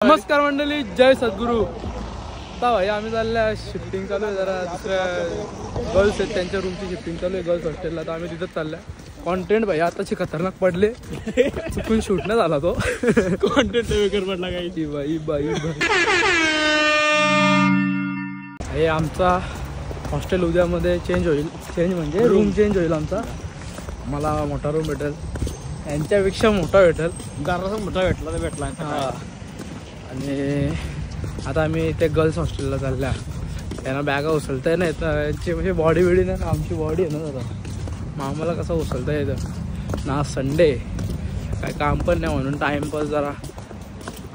नमस्कार मंडळी, जय सद्गुरू. आता भाई आम्ही चालल्या, शिफ्टिंग चालू आहे. जरा दुसऱ्या गर्ल्स आहेत त्यांच्या रूमची शिफ्टिंग चालू आहे गर्ल्स हॉस्टेलला. तर आम्ही तिथंच चालल्या. कॉन्टेंट भाई आताची खतरनाक पडले, चुकून शूट नाही झाला तो कॉन्टेंट वेगळं पडला काही. बाई बाई हे आमचा हॉस्टेल उद्यामध्ये चेंज होईल. चेंज म्हणजे रूम चेंज होईल आमचा. मला मोठा रूम भेटेल, यांच्यापेक्षा मोठा भेटेल. जरासा मोठा भेटला तर भेटला. हां. आणि आता आम्ही इथे गर्ल्स हॉस्टेलला चालल्या. त्यांना बॅगा उचलता नाही तर यांची म्हणजे बॉडी बिडी नाही ना, आमची बॉडी आहे ना दादा, मग आम्हाला कसं उचलता येतं ना. संडे काय काम पण नाही म्हणून टाईमपास जरा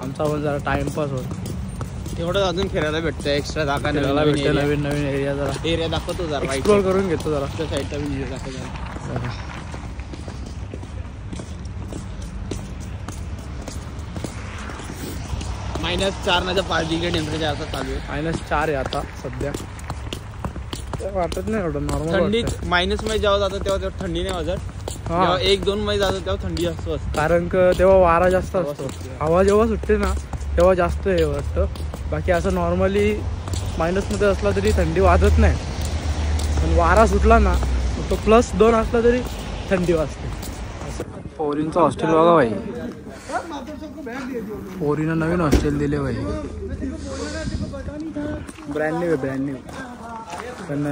आमचा पण जरा टाईमपास होत. एवढं अजून फिरायला भेटतं, एक्स्ट्रा जागा फिरायला भेटते. नवीन नवीन एरिया दाखवतो, जरा एक्सप्लोर करून घेतो जरा. त्या साईडचा व्हिडिओ दाखवतो. -4 नाही तर 5 डिग्री टेम्परेचर आता चालू आहे. -4 आहे आता सध्या. वाटत नाही एवढं, नॉर्मल. थंडीत मायनस मध्ये जेव्हा जातं तेव्हा थंडी नाही वाजत. जेव्हा 1-2 मध्ये जातं तेव्हा थंडी जास्त असते, कारण तेव्हा वारा जास्त असतो. हवा जेव्हा सुटते ना तेव्हा जास्त हे वाटतं. बाकी असं नॉर्मली मायनसमध्ये असला तरी थंडी वाजत नाही, पण वारा सुटला ना तो +2 असला तरी थंडी वाजते. पोरींचं हॉस्टेल बघा भाई, पोरीनं नवीन हॉस्टेल दिले भाई. ब्रँड न्यू आहे, ब्रँड न्यू. पण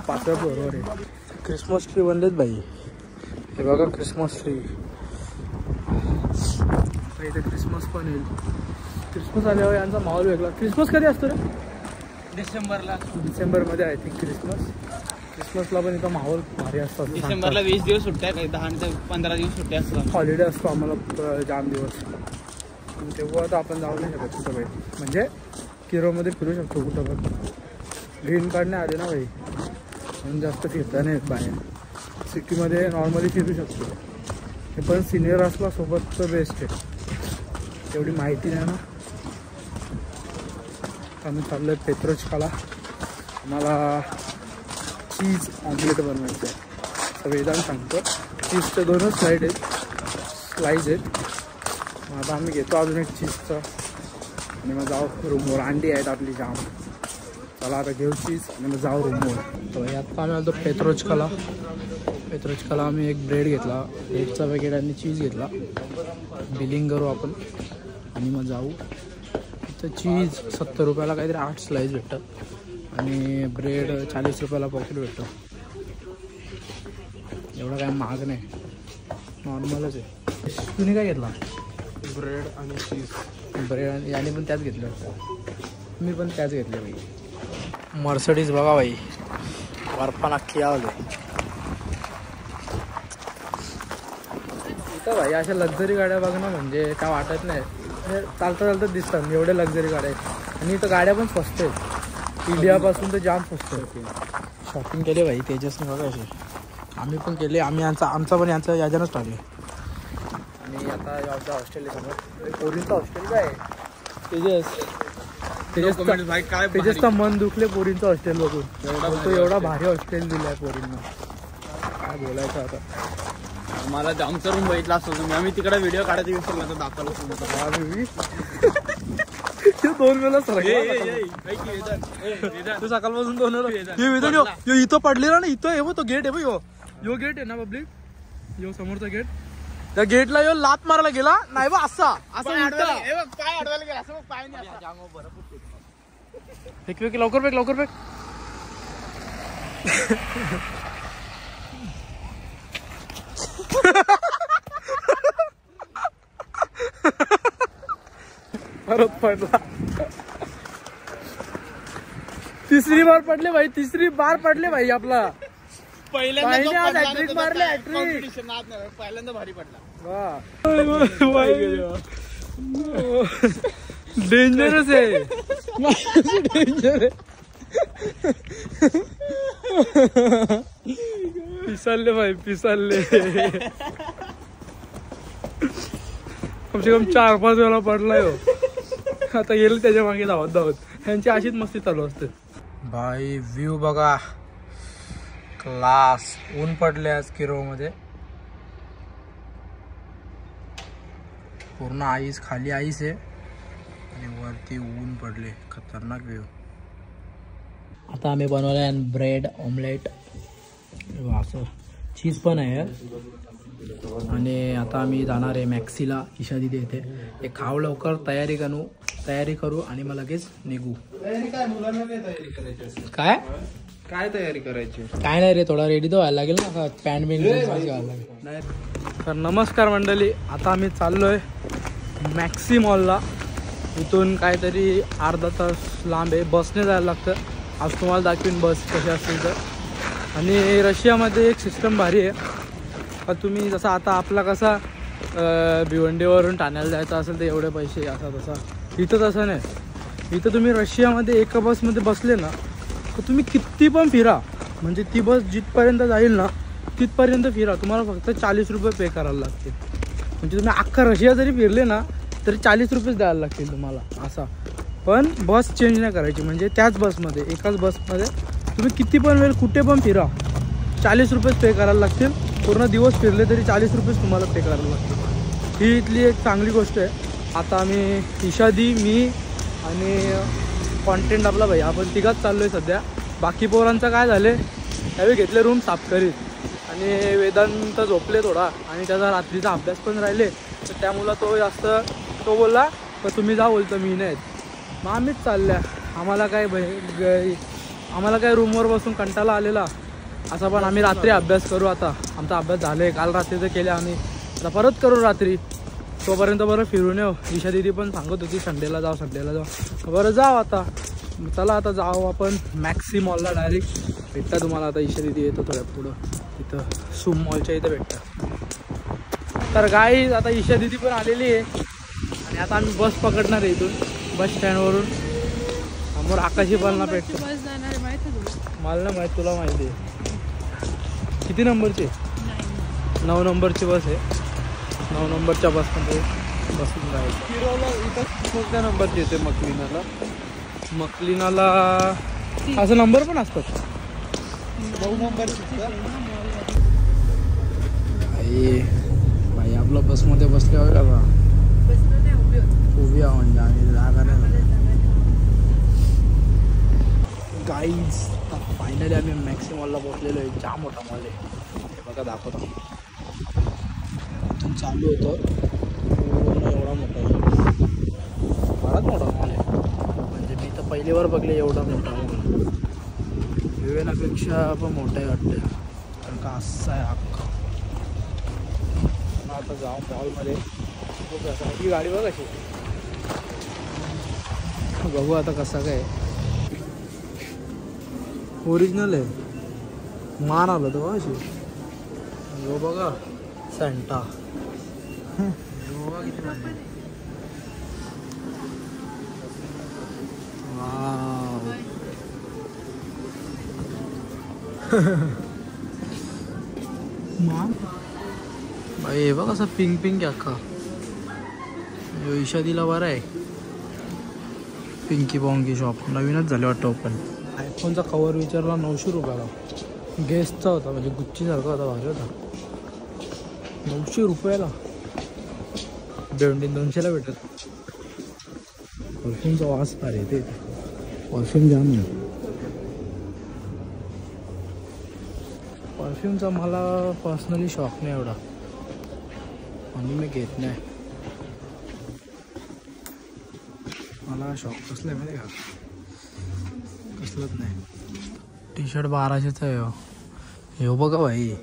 5व्या फ्लोअरवर आहे. क्रिसमस ट्री बनलेत भाई. हे बघा क्रिसमस ट्री. इथे क्रिसमस पण येईल. क्रिसमस आल्यावर यांचा माहोल वेगळा. क्रिसमस कधी असतो रे? डिसेंबरमध्ये आहे थिंक क्रिसमस. क्रिसमसला पण इथं माहोल भारी असतो. डिसेंबरला 20 दिवस सुट्ट्या, काही 10 ते 15 दिवस सुट्ट्या असतात. हॉलिडे असतो आम्हाला जाम दिवस. तेव्हा आता आपण जाऊ नाही शकत कुठं भाई. म्हणजे किरोमध्ये फिरू शकतो कुठं पण. ग्रीन कार्ड नाही आले ना भाई, म्हणून जास्त फिरता नाही येत बाहेर. सिटीमध्ये नॉर्मली फिरू शकतो. हे पण सिनियर असला सोबत तर बेस्ट आहे. एवढी माहिती नाही ना. आम्ही चाललो आहे पेत्रोचकाला. आम्हाला चीज ऑमलेट बनवायचं आहे. तर वेदांत सांगतो. चीजच्या 2च स्लाईज आहेत. मग आता आम्ही घेतो अजून एक चीजचं आणि मग जाऊ रूमवर. अंडी आहेत आपली जाम. चला आता घेऊ चीज आणि मग जाऊ रूमवर. तर आत्ता आम्ही आलो पेत्रोचकाला. पेत्रोचकाला आम्ही एक ब्रेड घेतला, ब्रेडचा पॅकेट आणि चीज घेतला. बिलिंग करू आपण आणि मग जाऊ. इथं चीज 70 रुपयाला काहीतरी 8 स्लाईस भेटतात आणि ब्रेड 40 रुपयाला पॉकेट भेटतं. एवढा काय महाग नाही, नॉर्मलच आहे. तुम्ही काय घेतला? ब्रेड आणि चीज. ब्रेड आणि याने पण त्याच घेतलं. मी पण त्याच घेतले भाई. मर्सिडीज बघा भाई, बर्फान अख्खी आवले. इथं भाई अशा लक्झरी गाड्या बघणं म्हणजे काय वाटत नाही. चालता चालता दिसतात एवढे लक्झरी गाड्या आहेत. आणि इथं गाड्या पण स्वस्त आहेत. इंडियापासून तर जाम स्वस्त आहेत. शॉपिंग केले भाई तेजसने बघा असे. आम्ही पण केले. आम्ही आमचा पण यांचा याच्यानंच टाकले. आणि आता आमच्या हॉस्टेल समोर पोरींचं हॉस्टेल काय आहे. तेजसचा मन दुखले पोरींचं हॉस्टेल बघून. तो एवढा भारी हॉस्टेल दिलाय पोरींना, काय बोलायचं आता. मला आमचा रूम बघितला असतो तुम्ही. आम्ही तिकडे व्हिडिओ काढायचा विसरला तर दाखवला. 2 वेळा तू सकाळपासून 2 वेळा इथं पडलेला ना. इथं आहे तो गेट आहे. यो गेट आहे ना पब्लिक, यो समोरचा गेट. त्या गेटला यो लात मारायला गेला नाही बा. असा पाय अडवायला गेला असं पाय नाही. लवकर फेक लवकर फेक. परत पडला. तिसरी बार पडले भाई, तिसरी बार पडले भाई. आपला पहिल्यांदा भारी पडला. डेंजरस आहे, डेंजर आहे. पिसालले भाई, पिसालले. कमसे कम 4-5 वेळा पडलाय हो. आता गेलं त्याच्या मागे धावत धावत. ह्यांची अशीच मस्ती चालू असते भाई. व्ह्यू बघा क्लास. ऊन पडले आज किरोमध्ये. पूर्ण आईस, खाली आईस आहे. किती ऊन पडले, खतरनाक व्ह्यू. आता आम्ही बनवलं आहे ब्रेड ऑमलेट, असं चीज पण आहे. आणि आता आम्ही जाणार आहे मॅक्सीला, ईशा दिदी येते. हे खाऊ लवकर तयारी करू आणि मग लगेच निघू. काय काय तयारी करायची? काय नाही रे, थोडा रेडी तर व्हायला लागेल ना, पॅन्ट बिंट घालायला लागेल. तर नमस्कार मंडळी, आता आम्ही चाललोय मॅक्सी मॉलला. इथून काहीतरी अर्धा तास लांब आहे, बसने जायला लागतं. आज तुम्हाला दाखवीन बस कशी असतील तर. आणि रशियामध्ये एक सिस्टम भारी आहे का, तुम्ही जसं आता आपला कसा भिवंडीवरून ठाण्याला जायचं असेल तर एवढे पैसे असा तसा, इथं तसं नाही. इथं तुम्ही रशियामध्ये एका बसमध्ये बसले ना तर तुम्ही किती पण फिरा, म्हणजे ती बस जिथपर्यंत जाईल ना तिथपर्यंत फिरा, तुम्हाला फक्त 40 रुपये पे करायला लागतील. म्हणजे तुम्ही अख्खा रशिया जरी फिरले ना तरी 40 रुपयेच द्यायला लागतील तुम्हाला असा. पण बस चेंज नाही करायची, म्हणजे त्याच बसमध्ये, एकाच बसमध्ये तुम्ही किती पण वेळ कुठे पण फिरा 40 रुपयेच पे करायला लागतील. पूर्ण दिवस फिरले तरी 40 रुपयेच तुम्हाला पे करायला लागतील. ही इथली एक चांगली गोष्ट आहे. आता आम्ही ईशादी, मी आणि कॉन्टेंट आपला भाई, आपण तिघाच चाललो आहे सध्या. बाकी पोरांचं काय झालं, त्यावेळी घेतले रूम साफ करीत, आणि वेदांत झोपले थोडा, आणि त्याचा रात्रीचा अभ्यास पण राहिले. तर त्यामुळं तो बोलला तर तुम्ही जा, बोलतो मी नाही. मग आम्हीच चालल्या. आम्हाला काय रूमवर बसून कंटाळा आलेला असा, पण आम्ही रात्री अभ्यास करू. आता आमचा अभ्यास झाले, काल रात्री तर केले आम्ही, आता परत करू रात्री. तोपर्यंत बरं फिरून येऊ. ईशा दिदी पण सांगत होती संडेला जाऊ. बरं जाऊ आता. चला आता जाऊ आपण मॅक्सी मॉलला डायरेक्ट. भेटता तुम्हाला आता ईशा दिदी येतो थोड्या पुढं, तिथं सूम मॉलच्या इथं भेटतं. तर गाईज आता ईशा दिदी पण आलेली आहे, आणि आता आम्ही बस पकडणार आहे इथून बस स्टँडवरून. समोर आकाशी पालना भेटतो. मला नाही माहीत, तुला माहिती आहे. किती नंबरची? 9 नंबरची बस आहे. 9 नंबरच्या बसमध्ये बसून जायचं. फिरवला इथं कोणत्या नंबरची येते मकलिनाला असं नंबर पण असतात. 9 नंबरची. भाई आपला बसमध्ये बसले होय का, उभी आहो म्हणजे आम्ही जागा नाही. गाईज फायनली आम्ही मॅक्सी मॉलला पोहोचलेलो आहे. जाम मोठा मॉल आहे, हे बघा दाखवतो. इथून चालू होतं पूर्ण एवढा मोठा आहे, बराच मोठा मॉल आहे. म्हणजे मी तर पहिलीवर बघले एवढा मोठा मॉल. विवेनापेक्षा पण मोठा आहे वाटतं, कारण का असा आहे अख्खा. आता जाऊ मॉलमध्ये, ही गाडी बघ कशी, बघू आता कसा काय. ओरिजिनल आहे, मान आलं तो अशी. हो बघा सेंटा. मान भाई हे बघ असं पिंक पिंक आहे अख्खा. ईशा दिला बरं आहे. पिंकी बॉंगी शॉप नवीनच झाले वाटतं ओपन. आयफोनचा कवर विचारला 900 रुपयाला. गेसचा होता, म्हणजे गुच्चीसारखा होता, भारी होता. 900 रुपयाला. 200ला भेटत. परफ्यूमचा वास फार येते, परफ्यूम जाम नाही. परफ्यूमचा मला पर्सनली शॉक नाही एवढा, आणि मी घेत नाही. मला शॉक कसलं आहे माहिती का, कसलंच नाही. टी शर्ट 1200चा आहे. हे बघा भाई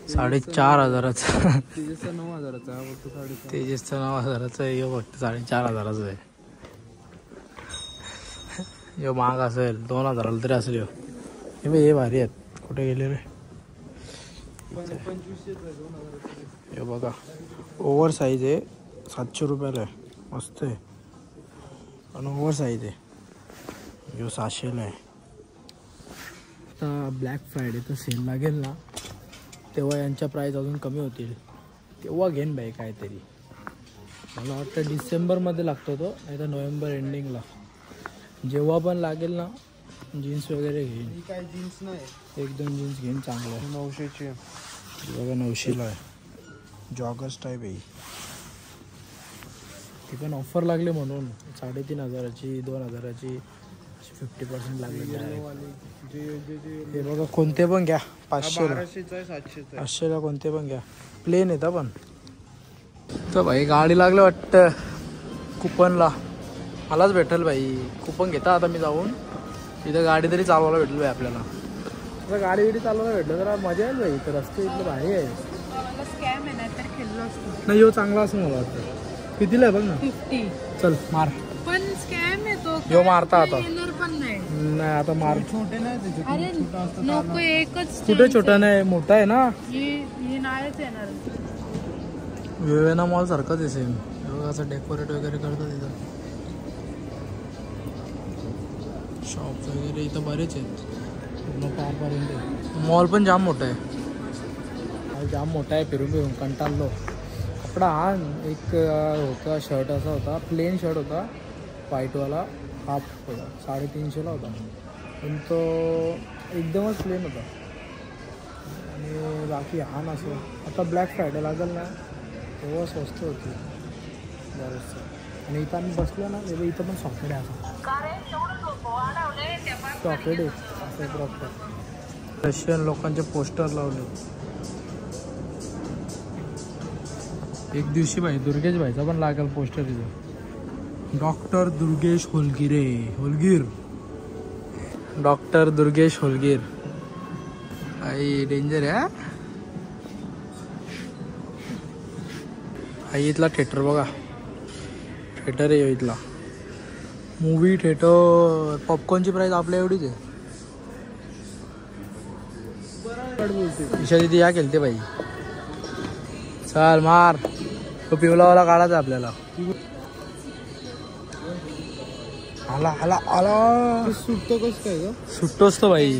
4,500चा. तेजसचा 9,000चा. तेजसचा 9,000चा आहे. हे फक्त 4,500चा आहे. हे महाग असेल, 2,000ला तरी असेल. हे भारी आहेत. कुठे गेले रे? हे बघा ओव्हर साईज आहे, 700 रुपयाला आहे. मस्त आहे, पण ओव्हर साईज आहे. जो 600ला आहे. आता ब्लॅक फ्रायडेचा सेल लागेल ना, तेव्हा यांच्या प्राईस अजून कमी होतील, तेव्हा घेईन बाई काहीतरी. मला वाटतं डिसेंबरमध्ये लागतो तो, नाही तर नोव्हेंबर एंडिंगला. जेव्हा पण लागेल ना जीन्स वगैरे घेईन. काय जीन्स नाही, 1-2 जीन्स घेईन चांगलं. 900ची बघा 900ला आहे. जॉगर्स टाईप आहे. ती पण ऑफर लागली म्हणून 3,500ची 2,000ची 50% लागलेली आहे. हे बघा कोणते पण घ्या 500ला 500ला कोणते पण घ्या. प्लेन येतं पण. तर भाई गाडी लागली वाटतं कुपनला. मलाच भेटेल भाई कुपन घेता आता मी जाऊन. इथं गाडी तरी चालवायला भेटेल भाई आपल्याला. आता गाडी बिडी चालवायला भेटलं तर मजा येईल भाई. तर रस्ते इथलं भारी आहे. नाही यो चांगला असं मला वाटतं. कितीला आहे बघ ना 50. चल मार. पण स्कॅम आहे तो. यो मारता आता. पण नाही आता मार. छोटे नाही. अरे नको एकच. कुठे छोटा नाही मोठा आहे ना. ही नाहीच येणार. विवेना मॉल सारखंच आहे सेम. असं डेकोरेट वगैरे करतात तिथं. शॉप वगैरे इथं बरेच आहेत पूर्ण पारपर्यंत. मॉल पण जाम मोठा आहे. जाम मोठा आहे. फिरून फिरून कंटाळलो. कपडा हा एक होता शर्ट असा होता प्लेन शर्ट होता व्हाईटवाला हाफ होता 350ला होता. पण तो एकदमच प्लेन होता. आणि बाकी हा नसो. आता ब्लॅक फ्रायडे लागेल ना तेव्हा स्वस्त होती बरंच. आणि इथं आम्ही बसलो ना तेव्हा इथं पण सॉकेट आहे. असं सॉकेट आहे असं प्रॉपर. रशियन लोकांचे पोस्टर लावले. एक दिवशी भाई दुर्गेश भाईचा पण लागेल पोस्टर तिथं. डॉक्टर दुर्गेश होलगीर. डॉक्टर दुर्गेश होलगीर. आई डेंजर आहे. आई इथला थिएटर बघा. थिएटर आहे इथला. Movie theatre. पॉपकॉर्नची प्राईस आपल्या एवढीच आहे. ईशा दिदी या केलते भाई. चल मार. तो पिवलावाला काढायचा आपल्याला. आला आला आला. सुटतो कसं काय ग. सुट्टोच तो भाई.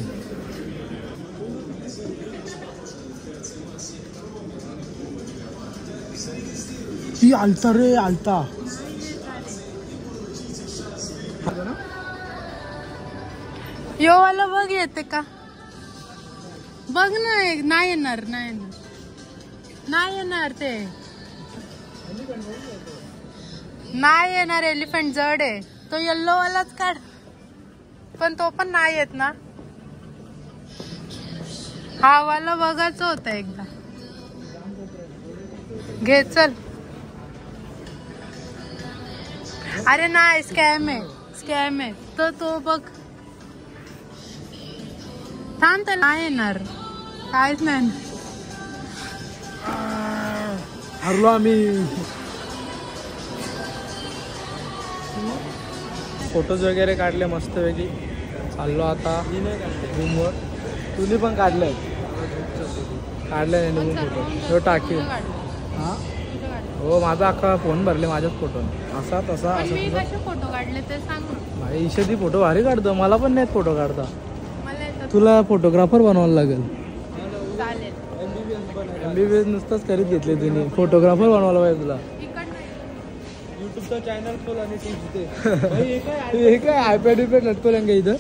ती आलता रे आलता. यो वाला बघ येते का बघ ना. नाही येणार नाही येणार ते नाही येणार. एलिफंट जड आहे. तो येल्लो वालाच काढ. पण तो पण नाही येत ना. हा वाला बघायचं होतं एकदा. घे चल. अरे नाही स्कॅम आहे तो बघ. थांब तर नाही येणार. काहीच नाही. हरलो आम्ही. फोटोज वगैरे काढले मस्त वेगळी. चाललो आता रूमवर. तुम्ही पण काढले नाही फोटो टाकी. हा हो माझा अख्खा फोन भरले माझ्याच फोटो. असा तसा फोटो काढले ते सांग. भाई ईशादी फोटो भारी काढतो. मला पण नाहीत फोटो काढता. तुला फोटोग्राफर बनवायला लागेल. MBBS नुसतंच करीत घेतले तिने. फोटोग्राफर बनवायला पाहिजे तुला. युट्यूबचा चॅनल खोल आणि टिप्स दे. हे काय आयपॅड लटकवलं का इथं.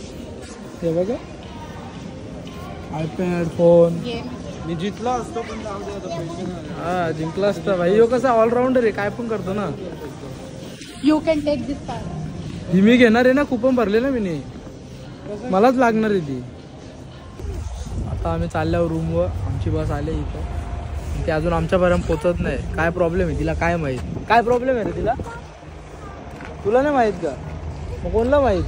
हे बघा आयपॅड फोन. मी जिंकला असतो पण हा जिंकला असता भाई. यो कसा ऑलराऊंडर आहे काय पण करतो ना. You can take this card. ही मी घेणार आहे ना. कुपन भरले ना मी. मलाच लागणार आहे ती. आता आम्ही चालल्यावर रूमवर. आमची बस आली इथं. ते अजून आमच्यापर्यंत पोचत नाही. काय प्रॉब्लेम आहे तिला काय माहीत. काय प्रॉब्लेम आहे रे तिला. तुला नाही माहीत का. मग कोणला माहीत.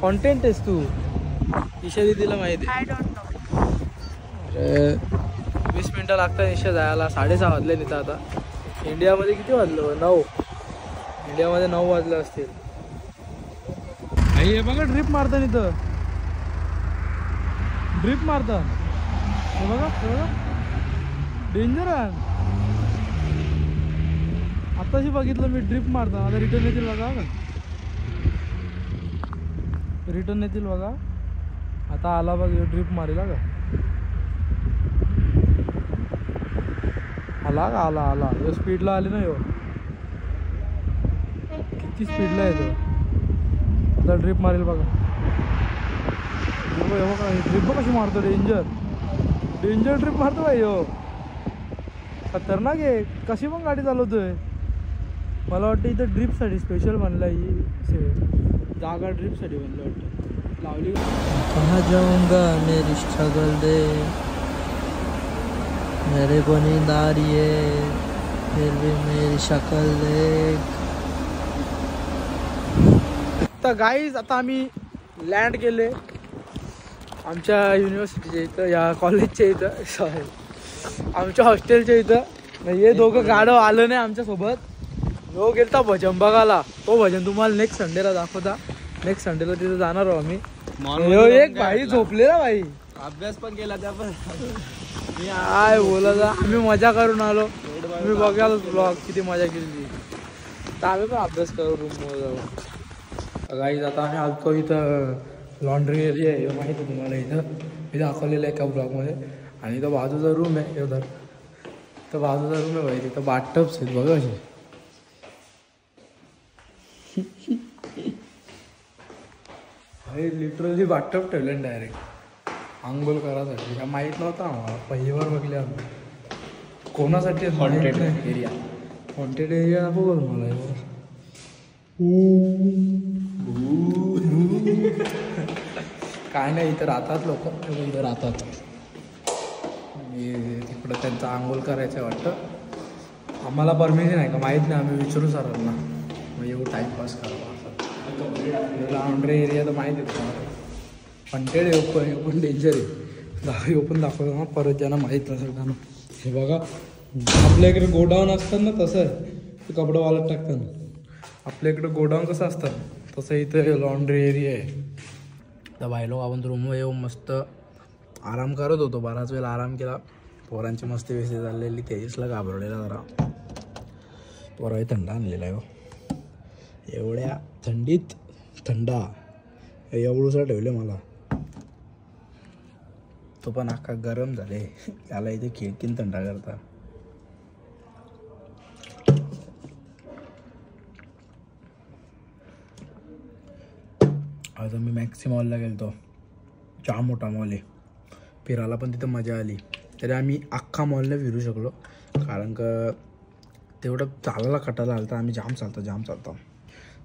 कॉन्टेंट आहेस तू. ईशा दिदीला माहिती आहे. I don't know. अरे 20 मिनटं लागतात ईशा जायला. 6:30 वाजले तिथं. आता इंडियामध्ये किती वाजलं 9. इंडियामध्ये 9 वाजले असतील. हे बघा ड्रिप मारता इथं. ड्रिप मारता. हे बघा डेंजर आहे. आताशी बघितलं मी ड्रिप मारता. आता रिटर्न येतील बघा. रिटर्न येतील बघा. आता आला बघ ड्रिप मारेला का. आला स्पीडला आले ना. यो किती स्पीडला येतो. आता ड्रिप मारेल बघा. ड्रिप कशी मारतो. डेंजर ड्रिप मारतो भाई. यो खतरनाक आहे. कशी पण गाडी चालवतोय. मला वाटतं इथं ड्रिपसाठी स्पेशल बनला ही जागा ड्रिपसाठी बनलं वाटतं लावली. कहाँ जाऊंगा मेरी स्ट्रगल दे मेरे को नींद आ रही है फिर भी मेरी शक्ल दे. तर गाईज आता आम्ही लँड केले आमच्या युनिव्हर्सिटीच्या इथं, या कॉलेजच्या इथं, सॉरी आमच्या हॉस्टेलच्या इथं. हे दोघं गाडव आलं नाही आमच्यासोबत. हो गेलता भजन बघायला. तो भजन तुम्हाला नेक्स्ट संडेला दाखवता. नेक्स्ट संडेला तिथं जाणार आहो आम्ही. एक भाई झोपलेला भाई, अभ्यास पण केला त्या पण. काय बोलत आम्ही मजा करून आलो. तुम्ही बघाल ब्लॉग किती मजा केली. तर आम्ही पण अभ्यास करू रूमवर जाऊ. गाईज आता आम्ही आलतो इथं लॉन्ड्री एरिया आहे माहिती आहे तुम्हाला. इथं दाखवलेलं आहे एका ब्लॉगमध्ये. आणि इथं बाजूचा रूम आहे उधर. तर बाजूचा रूम आहे भाई. तिथं बाथटब्स आहेत बघा असे. भाई लिटरली बाथटब ठेवले डायरेक्ट आंघोळ करायसाठी. हा माहीत नव्हता आम्हाला, पहिलीवार बघले आम्ही. कोणासाठी हॉन्टेड एरिया. हॉन्टेड एरिया बघा तुम्हाला. काय नाही इथं राहतात लोक. इथं राहतात. तिकडं त्यांचं आंघोळ करायचं वाटतं. आम्हाला परमिशन आहे का माहीत नाही. आम्ही विचारू सरांना. मग एवढं टाईमपास करावा असं. लॉन्ड्री एरिया तर माहीत आहे तुम्हाला. हॉन्टेड आहे पण डेंजर आहे. पण दाखवतो ना परत ज्यांना माहीत नसेल त्यांना. हे बघा आपल्या इकडे गोडाऊन असतात ना तसं ते कपडे वाळत टाकतात ना. आपल्या इकडे गोडाऊन कसं असतं तसं इथं लॉन्ड्री एरिया आहे. तर बायलो आपण रूमवर येऊन मस्त आराम करत होतो. बराच वेळ आराम केला. पोरांची मस्ती वेस्ती चाललेली. तेजसला घाबरलेला जरा. पोराही थंडा आणलेला आहे हो. एवढ्या थंडीत थंडा एवढूसा ठेवले मला. तो पण अख्खा गरम झाले. त्याला इथे खिडकीन थंडा करता. आज आम्ही मॅक्सी मॉलला गेलो. जाम मोठा मॉल आहे. फिरायला पण तिथं मजा आली. तरी आम्ही अख्खा मॉलला फिरू शकलो कारण का तेवढं चालायला कटायला आलं तर आम्ही जाम चालतो.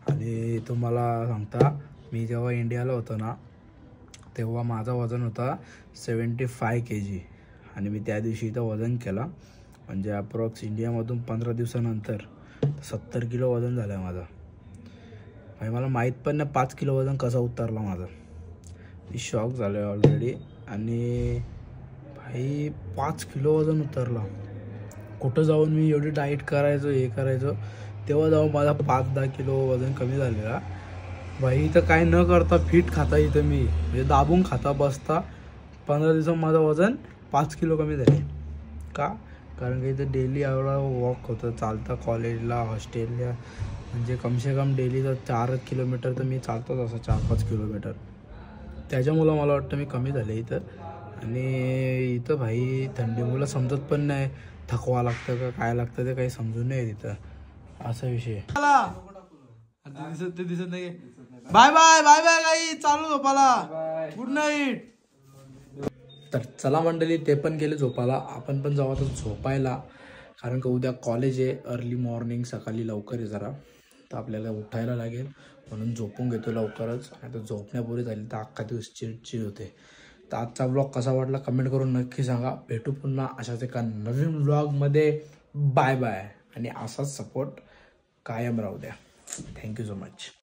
आणि तुम्हाला सांगता मी जेव्हा इंडियाला होतो ना तेव्हा माझा वजन होता 75 kg. आणि मी त्या दिवशी इथं वजन केला म्हणजे अप्रॉक्स इंडियामधून 15 दिवसानंतर 70 किलो वजन झालं आहे माझं. भाई मला माहीत पण नाही 5 किलो वजन कसं उतरला माझं. मी शॉक झालो आहे ऑलरेडी. आणि भाई 5 किलो वजन उतरला. कुठं जाऊन मी एवढी डाएट करायचो हे करायचो तेव्हा जाऊन माझा 5-10 किलो वजन कमी झालेला. भाई इथं काय न करता फिट खाता इथं मी म्हणजे दाबून खाता बसता 15 दिवसात माझं वजन 5 किलो कमी झाले. का कारण की इथं डेली एवढा वॉक होतं चालता कॉलेजला हॉस्टेलला म्हणजे कमसे कम डेलीचं 4 किलोमीटर तर मी चालतोच असं 4-5 किलोमीटर. त्याच्यामुळं मला वाटतं मी कमी झाले इथं. आणि इथं भाई थंडीमुळं समजत पण नाही थकवा लागतं का काय लागतं ते काही समजून नाही तिथं. असा विषय. दिसत नाही. बाय बाय बाय बाय काही चालू झोपाला. Good night. तर चला मंडळी ते पण गेले झोपाला. आपण पण जाऊ आता झोपायला कारण का उद्या कॉलेज आहे. अर्ली मॉर्निंग सकाळी लवकर आहे जरा. तर आपल्याला उठायला लागेल म्हणून झोपून घेतो लवकरच. आता झोपण्यापूर्वी झाली तर अख्खा दिवस चिडचिड होते. तर आजचा ब्लॉग कसा वाटला कमेंट करून नक्की सांगा. भेटू पुन्हा अशाच एका नवीन ब्लॉगमध्ये. Bye bye. आणि असाच सपोर्ट कायम राहू द्या. Thank you so much.